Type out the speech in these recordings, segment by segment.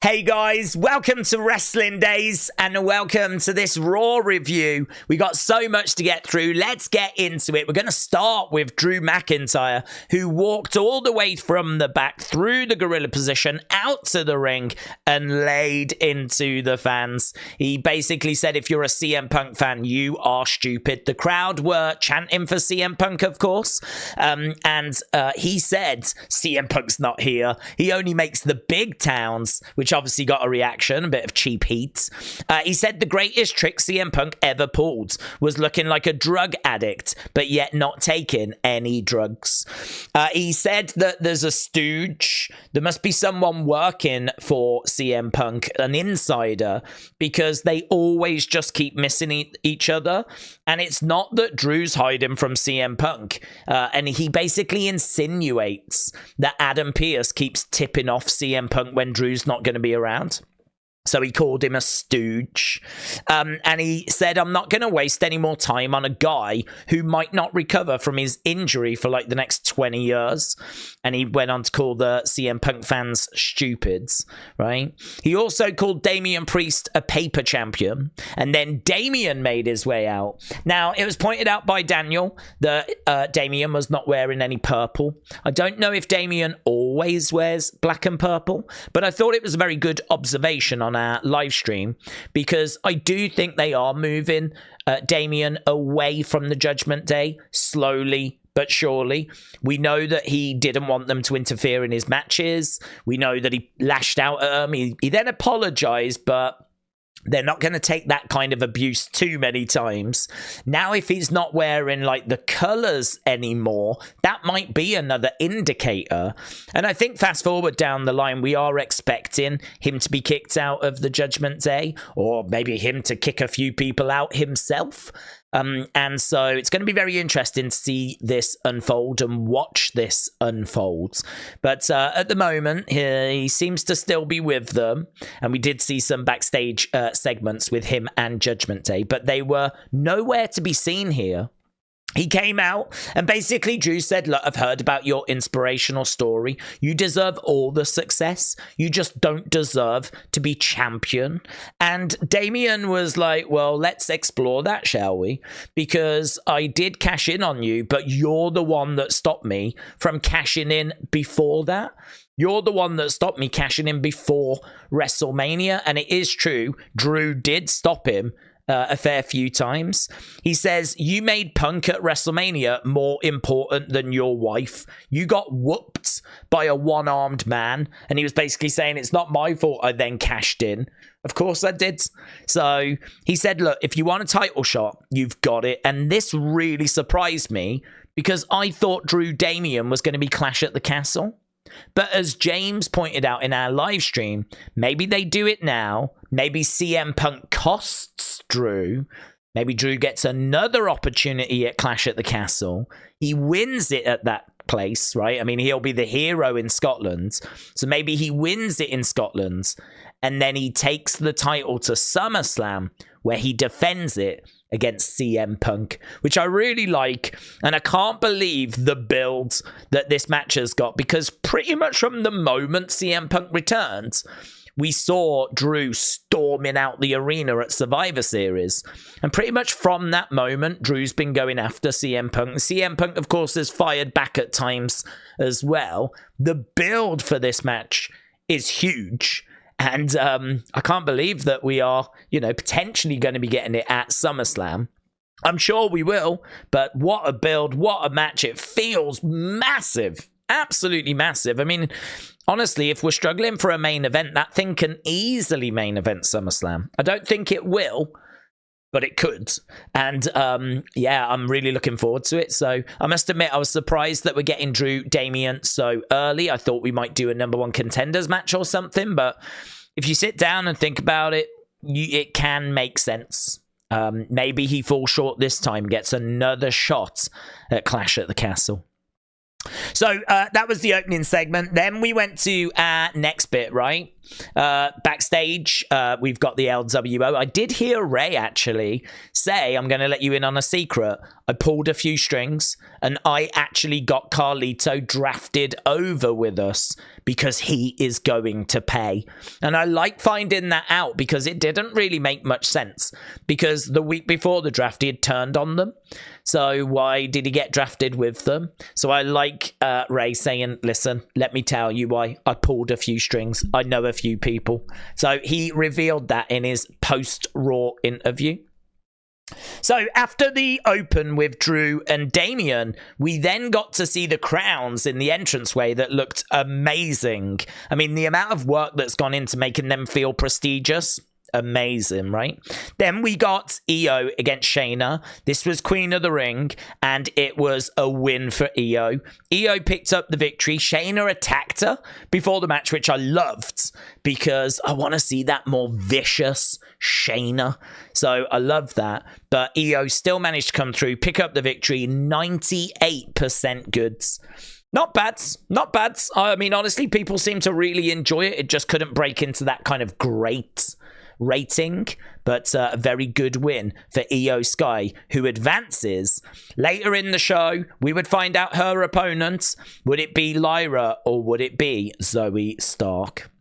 Hey guys, welcome to Wrestling Days and welcome to this Raw review. We got so much to get through. Let's get into it. We're going to start with Drew McIntyre, who walked all the way from the back through the gorilla position out to the ring and laid into the fans. He basically said, if you're a CM Punk fan, you are stupid. The crowd were chanting for CM Punk, of course. He said, CM Punk's not here. He only makes the big towns, which obviously got a reaction, a bit of cheap heat. He said the greatest trick CM Punk ever pulled was looking like a drug addict, but yet not taking any drugs. He said that there's a stooge. There must be someone working for CM Punk, an insider, because they always just keep missing each other. And it's not that Drew's hiding from CM Punk. And he basically insinuates that Adam Pearce keeps tipping off CM Punk when Drew's not going to be around. So he called him a stooge. And he said, I'm not going to waste any more time on a guy who might not recover from his injury for like the next 20 years. And he went on to call the CM Punk fans stupids, right? He also called Damian Priest a paper champion. And then Damian made his way out. Now, it was pointed out by Daniel that Damian was not wearing any purple. I don't know if Damian always wears black and purple, but I thought it was a very good observation on our live stream, because I do think they are moving Damian away from the Judgment Day slowly but surely. We know that he didn't want them to interfere in his matches. We know that he lashed out at them. He then apologized, but they're not going to take that kind of abuse too many times. Now, if he's not wearing like the colors anymore, that might be another indicator. And I think fast forward down the line, we are expecting him to be kicked out of the Judgment Day, or maybe him to kick a few people out himself. And so it's going to be very interesting to see this unfold and watch this unfold. But at the moment, he seems to still be with them. And we did see some backstage segments with him and Judgment Day, but they were nowhere to be seen here. He came out and basically Drew said, look, I've heard about your inspirational story. You deserve all the success. You just don't deserve to be champion. And Damian was like, well, let's explore that, shall we? Because I did cash in on you, but you're the one that stopped me from cashing in before that. You're the one that stopped me cashing in before WrestleMania. And it is true, Drew did stop him a fair few times. He says, you made Punk at WrestleMania more important than your wife. You got whooped by a one-armed man. And he was basically saying, it's not my fault I then cashed in. Of course I did. So he said, look, if you want a title shot, you've got it. And this really surprised me because I thought Drew Damian was going to be Clash at the Castle. But as James pointed out in our live stream, maybe they do it now. Maybe CM Punk costs Drew. Maybe Drew gets another opportunity at Clash at the Castle. He wins it at that place, right? I mean, he'll be the hero in Scotland. So maybe he wins it in Scotland. And then he takes the title to SummerSlam, where he defends it against CM Punk, which I really like. And I can't believe the build that this match has got, because pretty much from the moment CM Punk returned, we saw Drew storming out the arena at Survivor Series. And pretty much from that moment, Drew's been going after CM Punk. CM Punk, of course, has fired back at times as well. The build for this match is huge. And I can't believe that we are, potentially going to be getting it at SummerSlam. I'm sure we will, but what a build, what a match. It feels massive, absolutely massive. I mean, honestly, if we're struggling for a main event, that thing can easily main event SummerSlam. I don't think it will, but it could. And I'm really looking forward to it. So I must admit, I was surprised that we're getting Drew Damian so early. I thought we might do a number one contenders match or something, but if you sit down and think about it, it can make sense. Maybe he falls short this time, gets another shot at Clash at the Castle. So that was the opening segment. Then we went to our next bit, right? Backstage, we've got the LWO. I did hear Ray actually say, I'm going to let you in on a secret. I pulled a few strings and I actually got Carlito drafted over with us because he is going to pay. And I like finding that out because it didn't really make much sense, because the week before the draft he had turned on them. So why did he get drafted with them? So I like Ray saying, listen, let me tell you why. I pulled a few strings. I know a few people. So he revealed that in his post-Raw interview. So after the open with Drew and Damian, we then got to see the crowns in the entranceway that looked amazing. I mean, the amount of work that's gone into making them feel prestigious, amazing, right? Then we got Iyo against Shayna. This was Queen of the Ring, and it was a win for Iyo. Iyo picked up the victory. Shayna attacked her before the match, which I loved because I want to see that more vicious Shayna. So I love that. But Iyo still managed to come through, pick up the victory, 98% goods. Not bad, not bad. I mean, honestly, people seem to really enjoy it. It just couldn't break into that kind of great rating, but a very good win for Iyo Sky, who advances. Later in the show, we would find out her opponent. Would it be Lyra or would it be Zoey Stark?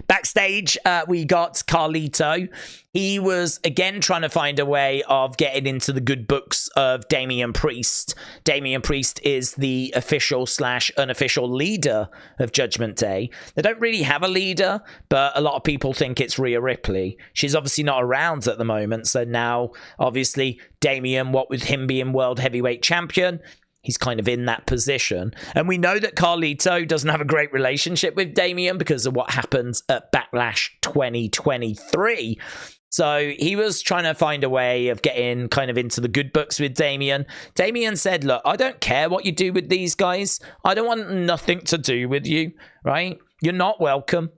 Backstage, we got Carlito. He was again trying to find a way of getting into the good books of Damian Priest. Damian Priest is the official / unofficial leader of Judgment Day. They don't really have a leader, but a lot of people think it's Rhea Ripley. She's obviously not around at the moment, so now obviously Damian, what with him being World Heavyweight Champion, he's kind of in that position. And we know that Carlito doesn't have a great relationship with Damian because of what happens at Backlash 2023. So he was trying to find a way of getting kind of into the good books with Damian. Damian said, look, I don't care what you do with these guys. I don't want nothing to do with you, right? You're not welcome.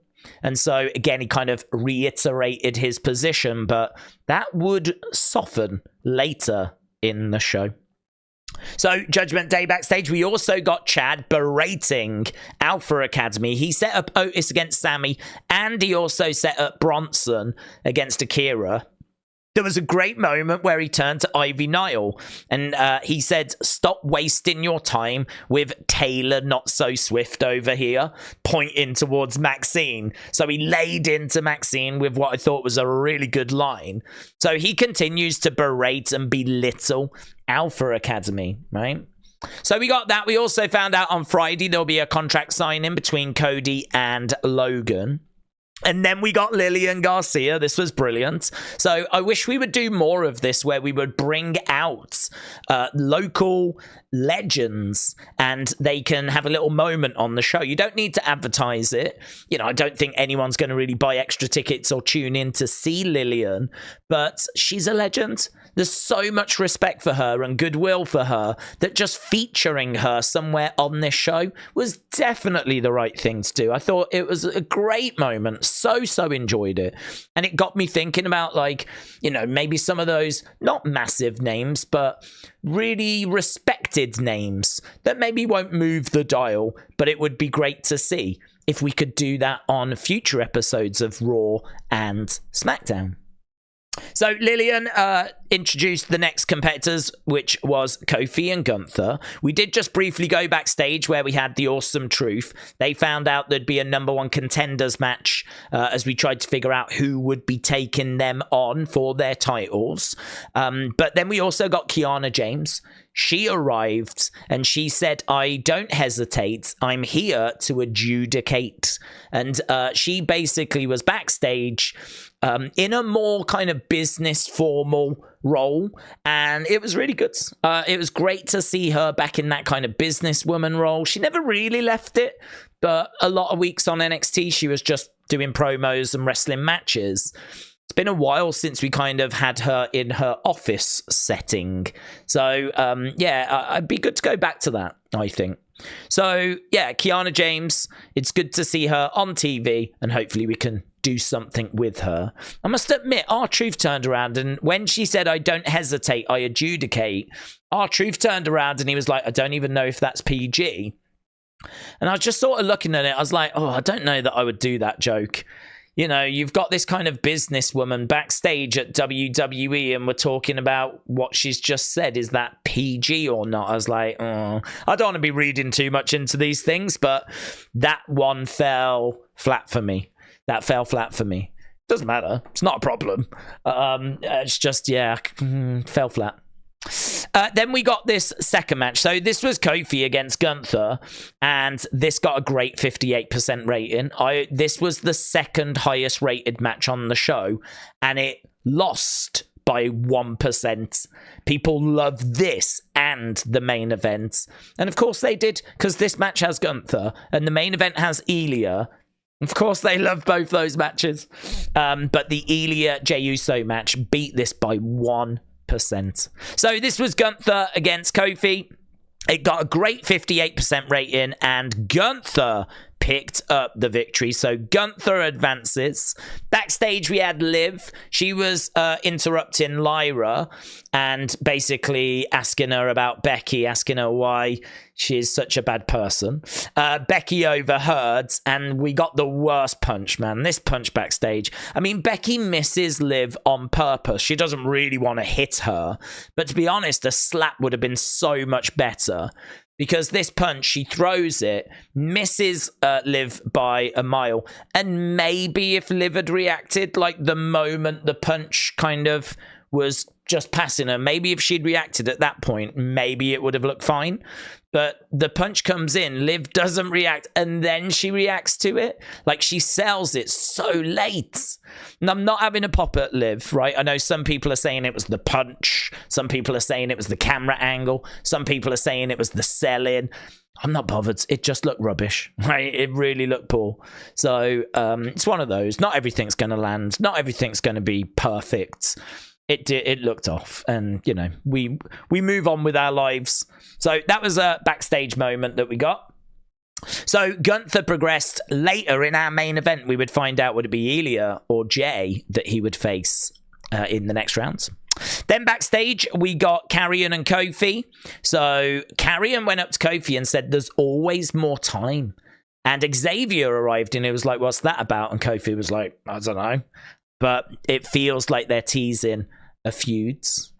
And so, again, he kind of reiterated his position, but that would soften later in the show. So, Judgment Day backstage, we also got Chad berating Alpha Academy. He set up Otis against Sami, and he also set up Bronson against Akira. There was a great moment where he turned to Ivy Nile and he said, stop wasting your time with Taylor Not So Swift over here, pointing towards Maxine. So he laid into Maxine with what I thought was a really good line. So he continues to berate and belittle Alpha Academy, right? So we got that. We also found out on Friday there'll be a contract signing between Cody and Logan. And then we got Lillian Garcia. This was brilliant. So I wish we would do more of this where we would bring out local legends and they can have a little moment on the show. You don't need to advertise it. You know, I don't think anyone's going to really buy extra tickets or tune in to see Lillian, but she's a legend. There's so much respect for her and goodwill for her that just featuring her somewhere on this show was definitely the right thing to do. I thought it was a great moment. So enjoyed it. And it got me thinking about, like, you know, maybe some of those not massive names, but really respected names that maybe won't move the dial, but it would be great to see if we could do that on future episodes of Raw and SmackDown. So Lillian introduced the next competitors, which was Kofi and Gunther. We did just briefly go backstage where we had the Awesome Truth. They found out there'd be a #1 contenders match as we tried to figure out who would be taking them on for their titles. But then we also got Kiana James. She arrived and she said, I don't hesitate. I'm here to adjudicate. And she basically was backstage in a more kind of business formal role. And it was really good. It was great to see her back in that kind of businesswoman role. She never really left it, but a lot of weeks on NXT, she was just doing promos and wrestling matches. It's been a while since we kind of had her in her office setting. So, yeah, it'd be good to go back to that, I think. So, yeah, Kiana James, it's good to see her on TV, and hopefully we can do something with her. I must admit, R-Truth turned around, and when she said, I don't hesitate, I adjudicate, R-Truth turned around and he was like, I don't even know if that's PG. And I was just sort of looking at it. I was like, oh, I don't know that I would do that joke. You know, you've got this kind of businesswoman backstage at WWE and we're talking about what she's just said. Is that PG or not? I was like, oh, I don't want to be reading too much into these things, but that one fell flat for me. That fell flat for me. Doesn't matter. It's not a problem. It's just, yeah, fell flat. Then we got this second match. So this was Kofi against Gunther, and this got a great 58% rating. This was the second highest rated match on the show, and it lost by 1%. People love this and the main event. And of course they did, because this match has Gunther, and the main event has Ilja. Of course they love both those matches. But the Ilja Jey Uso match beat this by 1%. So this was Gunther against Kofi. It got a great 58% rating, and Gunther picked up the victory. So Gunther advances. Backstage, we had Liv. She was interrupting Lyra and basically asking her about Becky, asking her why she's such a bad person. Becky overheard, and we got the worst punch, man. This punch backstage. I mean, Becky misses Liv on purpose. She doesn't really want to hit her. But to be honest, a slap would have been so much better. Because this punch, she throws it, misses Liv by a mile. And maybe if Liv had reacted like the moment the punch kind of was just passing her, maybe if she'd reacted at that point, maybe it would have looked fine. But the punch comes in, Liv doesn't react, and then she reacts to it. Like, she sells it so late. And I'm not having a pop at Liv, right? I know some people are saying it was the punch. Some people are saying it was the camera angle. Some people are saying it was the selling. I'm not bothered. It just looked rubbish, right? It really looked poor. So it's one of those. Not everything's going to land. Not everything's going to be perfect. It looked off, and you know, we move on with our lives. So that was a backstage moment that we got. So Gunther progressed. Later in our main event, we would find out would it be Ilja or Jey that he would face in the next round. Then backstage, we got Karrion and Kofi. So Karrion went up to Kofi and said, "There's always more time." And Xavier arrived, and it was like, "What's that about?" And Kofi was like, "I don't know." But it feels like they're teasing a feuds.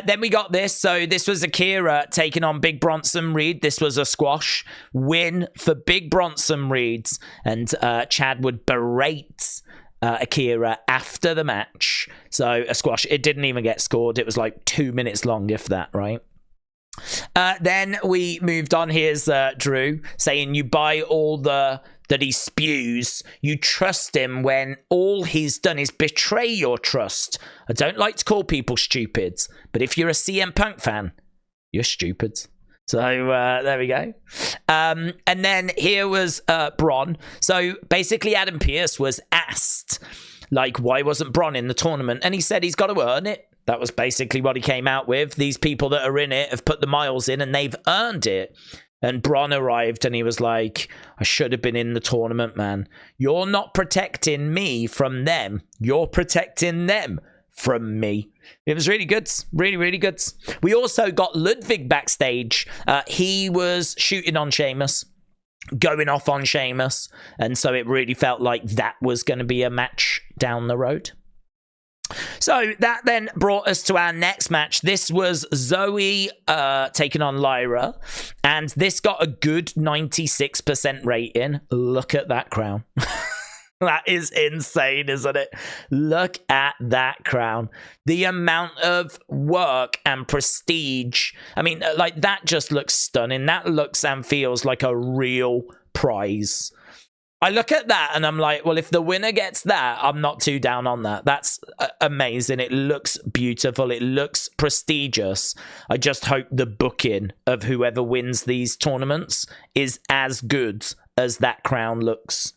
Then we got this. So this was Akira taking on Big Bronson Reed. This was a squash win for Big Bronson Reed. And Chad would berate Akira after the match. So a squash. It didn't even get scored. It was like 2 minutes long, if that, right? Then we moved on. Here's Drew saying you buy all the that he spews. You trust him when all he's done is betray your trust. I don't like to call people stupid, but if you're a CM Punk fan, you're stupid. So there we go. And then here was Bron. So basically Adam Pearce was asked, like, why wasn't Bron in the tournament? And he said he's got to earn it. That was basically what he came out with. These people that are in it have put the miles in and they've earned it. And Bron arrived and he was like, I should have been in the tournament, man. You're not protecting me from them. You're protecting them from me. It was really good. Really, really good. We also got Ludwig backstage. He was shooting on Sheamus, going off on Sheamus. And so it really felt like that was going to be a match down the road. So that then brought us to our next match. This was Zoey taking on Lyra, and this got a good 96% rating. Look at that crown. That is insane, isn't it? Look at that crown. The amount of work and prestige. I mean, like, that just looks stunning. That looks and feels like a real prize. I look at that and I'm like, well, if the winner gets that, I'm not too down on that. That's amazing. It looks beautiful. It looks prestigious. I just hope the booking of whoever wins these tournaments is as good as that crown looks.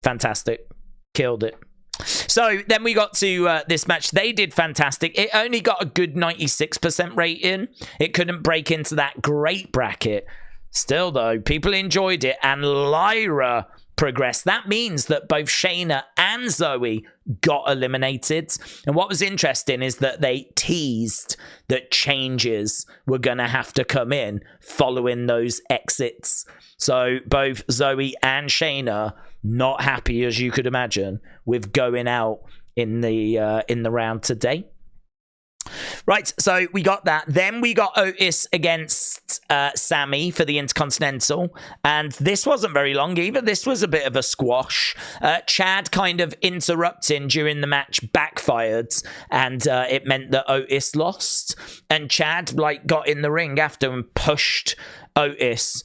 Fantastic. Killed it. So then we got to this match. They did fantastic. It only got a good 96% rating. It couldn't break into that great bracket. Still, though, people enjoyed it. And Lyra progressed. That means that both Shayna and Zoey got eliminated. And what was interesting is that they teased that changes were going to have to come in following those exits. So both Zoey and Shayna not happy, as you could imagine, with going out in the round today. Right, so we got that. Then we got Otis against Sami for the Intercontinental. And this wasn't very long either. This was a bit of a squash. Chad kind of interrupting during the match backfired. And it meant that Otis lost. And Chad got in the ring after and pushed Otis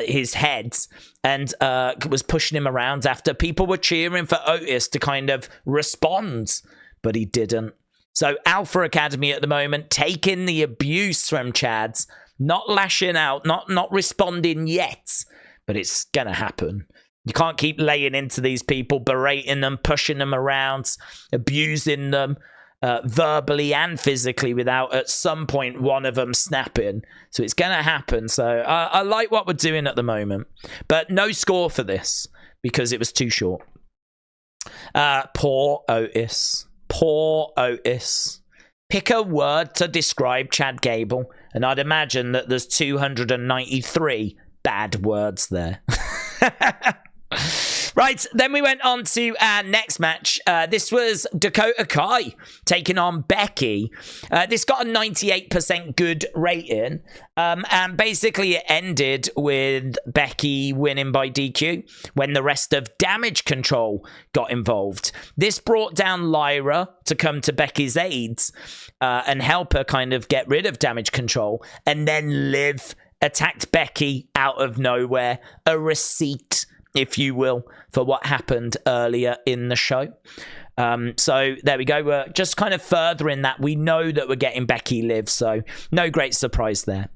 his head and was pushing him around after. People were cheering for Otis to kind of respond, but he didn't. So Alpha Academy at the moment taking the abuse from Chad, not lashing out, not responding yet, but it's gonna happen. You can't keep laying into these people, berating them, pushing them around, abusing them verbally and physically without at some point one of them snapping. So it's gonna happen. So I like what we're doing at the moment, but no score for this because it was too short. Poor Otis. Poor Otis. Pick a word to describe Chad Gable, and I'd imagine that there's 293 bad words there. Right, then we went on to our next match. This was Dakota Kai taking on Becky. This got a 98% good rating. And basically it ended with Becky winning by DQ when the rest of Damage Control got involved. This brought down Lyra to come to Becky's aid and help her kind of get rid of Damage Control. And then Liv attacked Becky out of nowhere. A receipt, if you will, for what happened earlier in the show. So there we go. We're just kind of furthering that. We know that we're getting Becky Liv, so no great surprise there.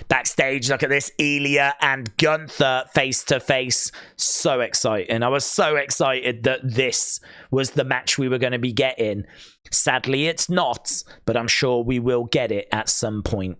Backstage, look at this. Ilja and Gunther face to face. So exciting. I was so excited that this was the match we were going to be getting. Sadly, it's not, but I'm sure we will get it at some point.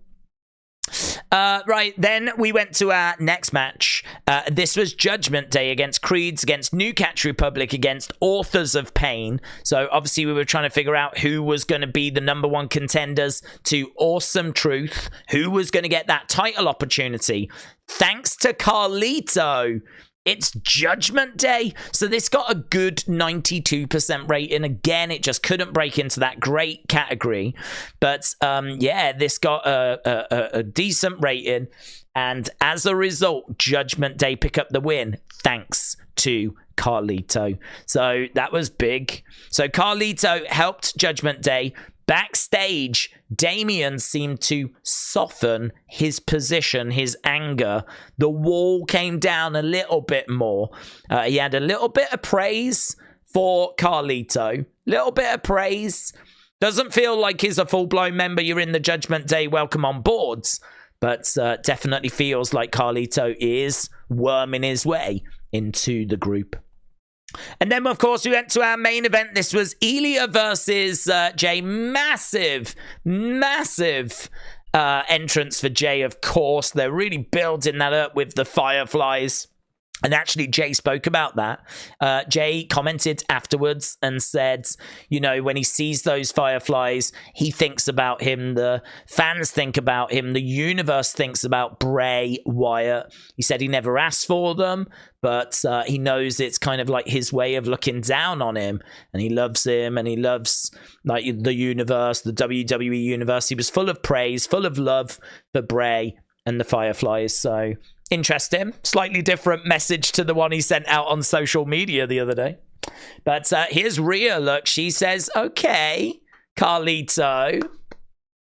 Right, then we went to our next match. This was Judgment Day against Creeds, against New Catch Republic, against Authors of Pain. So obviously we were trying to figure out who was going to be the #1 contenders to Awesome Truth, who was going to get that title opportunity. Thanks to Carlito, it's Judgment Day. So this got a good 92% rating. Again, it just couldn't break into that great category. But yeah, this got a decent rating. And as a result, Judgment Day pick up the win thanks to Carlito. So that was big. So Carlito helped Judgment Day. Backstage, Damian seemed to soften his position, his anger. The wall came down a little bit more. He had a little bit of praise for Carlito. Little bit of praise. Doesn't feel like he's a full-blown member. You're in the Judgment Day welcome on boards. But definitely feels like Carlito is worming his way into the group. And then, of course, we went to our main event. This was Ilja versus Jey. Massive entrance for Jey, of course. They're really building that up with the Fireflies. And actually, Jey spoke about that. Jey commented afterwards and said, you know, when he sees those Fireflies, he thinks about him. The fans think about him. The universe thinks about Bray Wyatt. He said he never asked for them, but he knows it's kind of like his way of looking down on him. And he loves him, and he loves like the universe, the WWE universe. He was full of praise, full of love for Bray and the Fireflies. So interesting. Slightly different message to the one he sent out on social media the other day. But here's Rhea. Look, she says, okay, Carlito.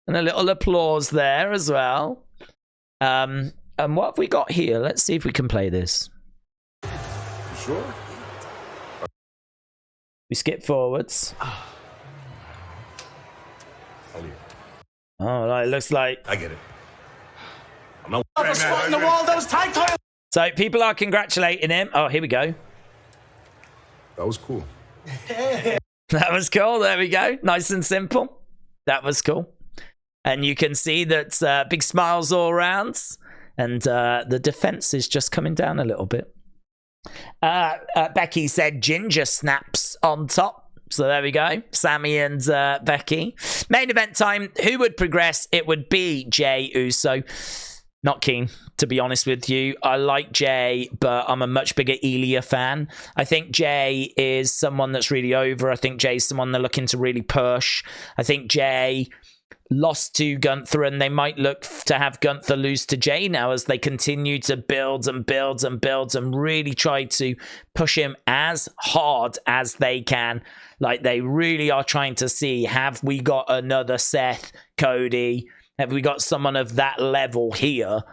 And a little applause there as well. And what have we got here? Let's see if we can play this. Sure. We skip forwards. Oh, it looks like... I get it. So people are congratulating him. Oh, here we go. That was cool. That was cool. There we go. Nice and simple. That was cool. And you can see that big smiles all around. And the defense is just coming down a little bit. Becky said ginger snaps on top. So there we go. Sami and Becky. Main event time. Who would progress? It would be Jey Uso. Not keen, to be honest with you. I like Jey, but I'm a much bigger Ilja fan. I think Jey is someone that's really over. I think Jey's someone they're looking to really push. I think Jey lost to Gunther, and they might look to have Gunther lose to Jey now as they continue to build and build and build and really try to push him as hard as they can. Like, they really are trying to see, have we got another Seth, Cody? Have we got someone of that level here?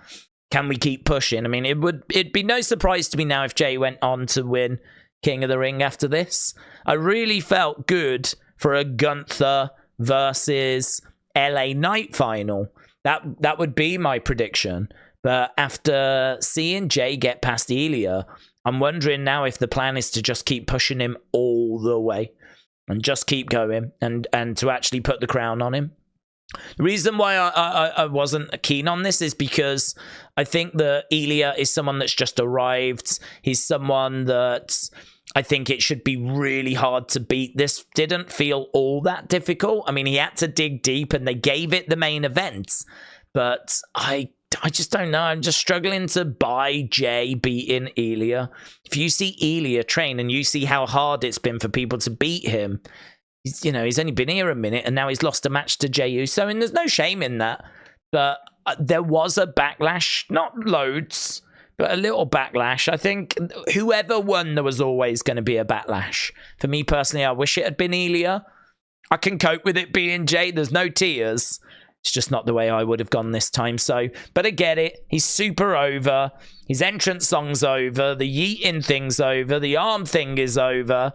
Can we keep pushing? I mean, it'd be no surprise to me now if Jey went on to win King of the Ring after this. I really felt good for a Gunther versus LA Knight final. That would be my prediction. But after seeing Jey get past Ilja, I'm wondering now if the plan is to just keep pushing him all the way and just keep going and to actually put the crown on him. The reason why I wasn't keen on this is because I think that Ilja is someone that's just arrived. He's someone that I think it should be really hard to beat. This didn't feel all that difficult. I mean, he had to dig deep and they gave it the main event. But I just don't know. I'm just struggling to buy Jey beating Ilja. If you see Ilja train and you see how hard it's been for people to beat him, he's only been here a minute and now he's lost a match to Jey Uso, and there's no shame in that. But there was a backlash, not loads, but a little backlash. I think whoever won, there was always going to be a backlash. For me personally, I wish it had been Ilja. I can cope with it being Jey. There's no tears. It's just not the way I would have gone this time. So, but I get it. He's super over. His entrance song's over. The yeeting thing's over. The arm thing is over.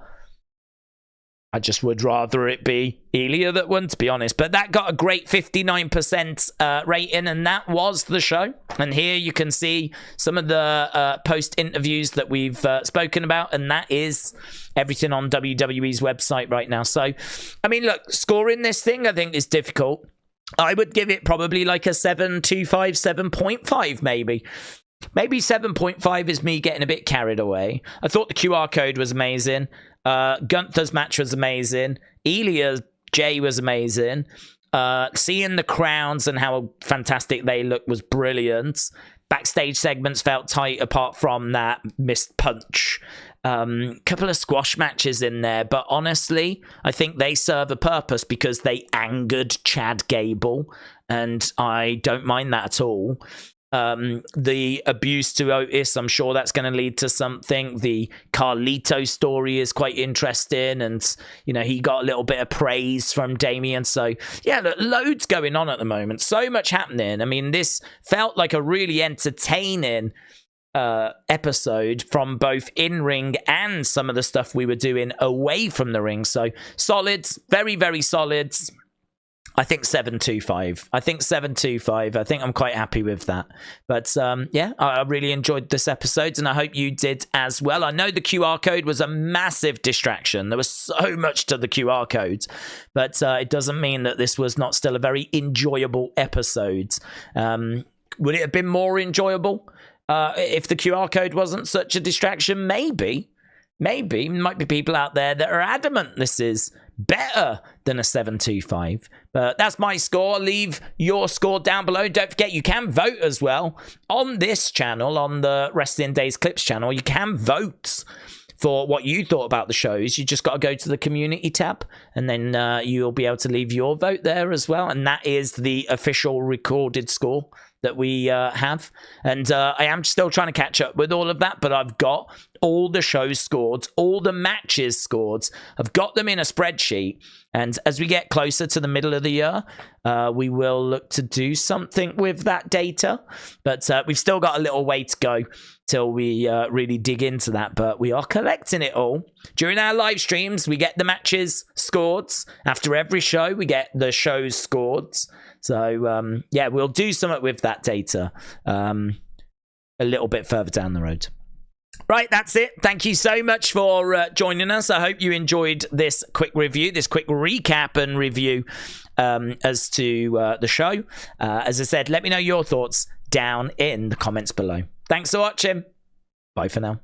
I just would rather it be Ilja that won, to be honest. But that got a great 59% rating, and that was the show. And here you can see some of the post-interviews that we've spoken about, and that is everything on WWE's website right now. So, I mean, look, scoring this thing, I think, is difficult. I would give it probably like a 7.25, 7.5 maybe. Maybe 7.5 is me getting a bit carried away. I thought the QR code was amazing. Gunther's match was amazing. Ilja Jey was amazing. Seeing the crowns and how fantastic they look was brilliant. Backstage segments felt tight apart from that missed punch. Couple of squash matches in there, but honestly, I think they serve a purpose because they angered Chad Gable, and I don't mind that at all. The abuse to Otis, I'm sure that's going to lead to something. The Carlito story is quite interesting, and he got a little bit of praise from Damian. So yeah, look, loads going on at the moment, so much happening. I mean, this felt like a really entertaining episode from both in-ring and some of the stuff we were doing away from the ring. So solid, very, very solid. I think 7.25. I think 7.25. I think I'm quite happy with that. But yeah, I really enjoyed this episode, and I hope you did as well. I know the QR code was a massive distraction. There was so much to the QR code, but it doesn't mean that this was not still a very enjoyable episode. Would it have been more enjoyable if the QR code wasn't such a distraction? Maybe. Might be people out there that are adamant this is better than a 7.25, but that's my score. Leave your score down below. Don't forget, you can vote as well on this channel, on the Wrestling Days Clips channel. You can vote for what you thought about the shows. You just got to go to the community tab, and then you'll be able to leave your vote there as well, and that is the official recorded score that we have. And I am still trying to catch up with all of that, but I've got all the shows scored, all the matches scored. I've got them in a spreadsheet, and as we get closer to the middle of the year, we will look to do something with that data. But we've still got a little way to go till we really dig into that, but we are collecting it all. During our live streams, we get the matches scored. After every show, we get the shows scored. So, yeah, we'll do something with that data a little bit further down the road. Right, that's it. Thank you so much for joining us. I hope you enjoyed this quick review, this quick recap and review as to the show. As I said, let me know your thoughts down in the comments below. Thanks for watching. Bye for now.